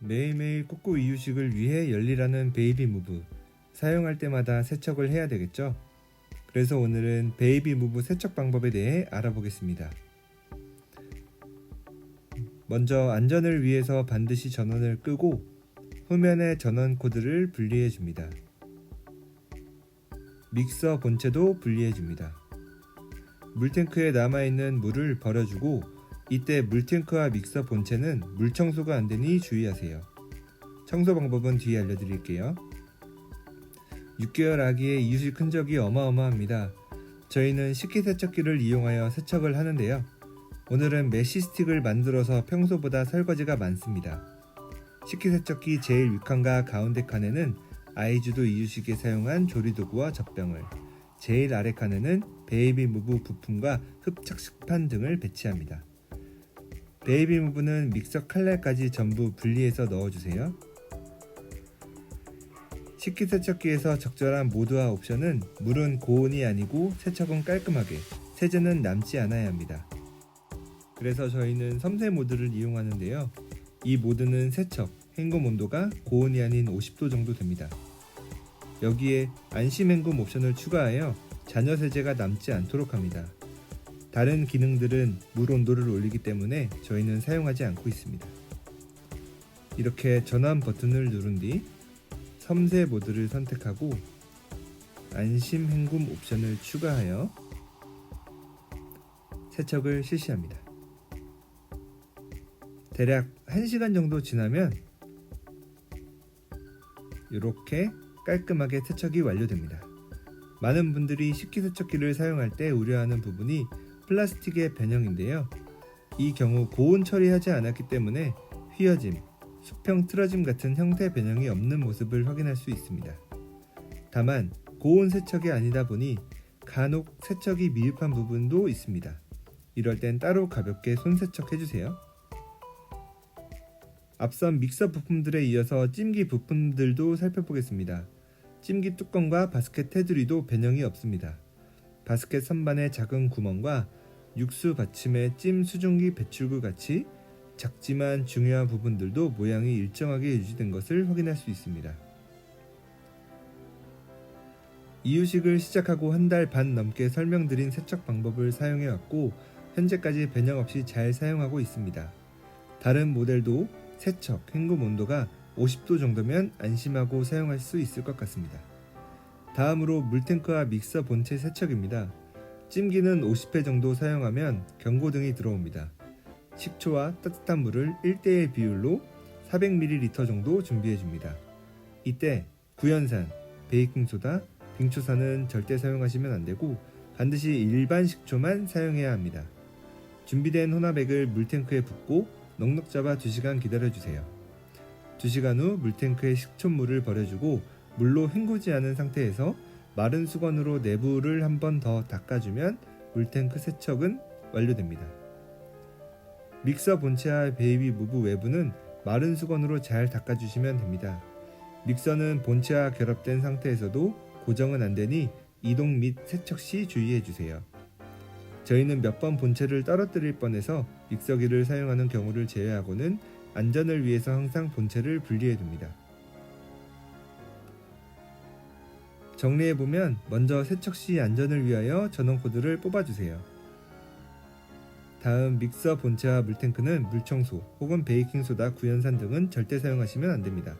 매일매일 꾹꾹 이유식을 위해 열일하는 베이비 무브. 사용할 때마다 세척을 해야 되겠죠? 그래서 오늘은 베이비 무브 세척 방법에 대해 알아보겠습니다. 먼저 안전을 위해서 반드시 전원을 끄고 후면의 전원 코드를 분리해 줍니다. 믹서 본체도 분리해 줍니다. 물탱크에 남아있는 물을 버려주고 이때 물탱크와 믹서 본체는 물 청소가 안되니 주의하세요. 청소 방법은 뒤에 알려드릴게요. 6개월 아기의 이유식 흔적이 어마어마합니다. 저희는 식기세척기를 이용하여 세척을 하는데요. 오늘은 메쉬 스틱을 만들어서 평소보다 설거지가 많습니다. 식기세척기 제일 윗칸과 가운데 칸에는 아이주도 이유식에 사용한 조리도구와 젖병을, 제일 아래 칸에는 베이비 무브 부품과 흡착식판 등을 배치합니다. 베이비 무브는 믹서 칼날까지 전부 분리해서 넣어주세요. 식기세척기에서 적절한 모드와 옵션은 물은 고온이 아니고 세척은 깔끔하게, 세제는 남지 않아야 합니다. 그래서 저희는 섬세 모드를 이용하는데요. 이 모드는 세척, 헹굼 온도가 고온이 아닌 50도 정도 됩니다. 여기에 안심 헹굼 옵션을 추가하여 잔여 세제가 남지 않도록 합니다. 다른 기능들은 물 온도를 올리기 때문에 저희는 사용하지 않고 있습니다. 이렇게 전원 버튼을 누른 뒤 섬세 모드를 선택하고 안심 헹굼 옵션을 추가하여 세척을 실시합니다. 대략 1시간 정도 지나면 이렇게 깔끔하게 세척이 완료됩니다. 많은 분들이 식기세척기를 사용할 때 우려하는 부분이 플라스틱의 변형인데요. 이 경우 고온 처리하지 않았기 때문에 휘어짐, 수평 틀어짐 같은 형태 변형이 없는 모습을 확인할 수 있습니다. 다만 고온 세척이 아니다 보니 간혹 세척이 미흡한 부분도 있습니다. 이럴 땐 따로 가볍게 손 세척해주세요. 앞선 믹서 부품들에 이어서 찜기 부품들도 살펴보겠습니다. 찜기 뚜껑과 바스켓 테두리도 변형이 없습니다. 바스켓 선반의 작은 구멍과 육수 받침의 찜 수증기 배출구 같이 작지만 중요한 부분들도 모양이 일정하게 유지된 것을 확인할 수 있습니다. 이유식을 시작하고 한 달 반 넘게 설명드린 세척 방법을 사용해왔고 현재까지 변형 없이 잘 사용하고 있습니다. 다른 모델도 세척, 헹굼 온도가 50도 정도면 안심하고 사용할 수 있을 것 같습니다. 다음으로 물탱크와 믹서 본체 세척입니다. 찜기는 50회 정도 사용하면 경고등이 들어옵니다. 식초와 따뜻한 물을 1:1 비율로 400ml 정도 준비해줍니다. 이때 구연산, 베이킹소다, 빙초산은 절대 사용하시면 안되고 반드시 일반 식초만 사용해야 합니다. 준비된 혼합액을 물탱크에 붓고 넉넉 잡아 2시간 기다려주세요. 2시간 후 물탱크에 식초물을 버려주고 물로 헹구지 않은 상태에서 마른 수건으로 내부를 한 번 더 닦아주면 물탱크 세척은 완료됩니다. 믹서 본체와 베이비 무브 외부는 마른 수건으로 잘 닦아주시면 됩니다. 믹서는 본체와 결합된 상태에서도 고정은 안되니 이동 및 세척 시 주의해주세요. 저희는 몇 번 본체를 떨어뜨릴 뻔해서 믹서기를 사용하는 경우를 제외하고는 안전을 위해서 항상 본체를 분리해둡니다. 정리해보면 먼저 세척 시 안전을 위하여 전원 코드를 뽑아주세요. 다음 믹서 본체와 물탱크는 물청소 혹은 베이킹소다, 구연산 등은 절대 사용하시면 안됩니다.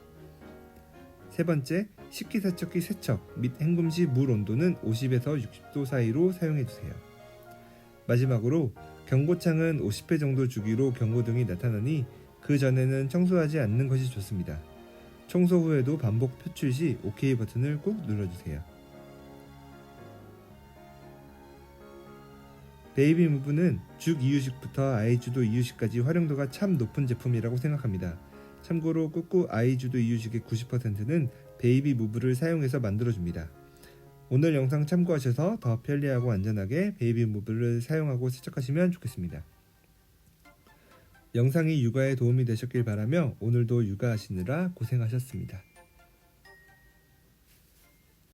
세 번째, 식기세척기 세척 및 헹굼 시 물 온도는 50에서 60도 사이로 사용해주세요. 마지막으로 경고창은 50회 정도 주기로 경고등이 나타나니 그 전에는 청소하지 않는 것이 좋습니다. 청소 후에도 반복 표출 시 OK 버튼을 꾹 눌러주세요. 베이비 무브는 죽 이유식부터 아이주도 이유식까지 활용도가 참 높은 제품이라고 생각합니다. 참고로 꾹꾹 아이주도 이유식의 90%는 베이비 무브를 사용해서 만들어줍니다. 오늘 영상 참고하셔서 더 편리하고 안전하게 베이비 무브를 사용하고 세척하시면 좋겠습니다. 영상이 육아에 도움이 되셨길 바라며 오늘도 육아하시느라 고생하셨습니다.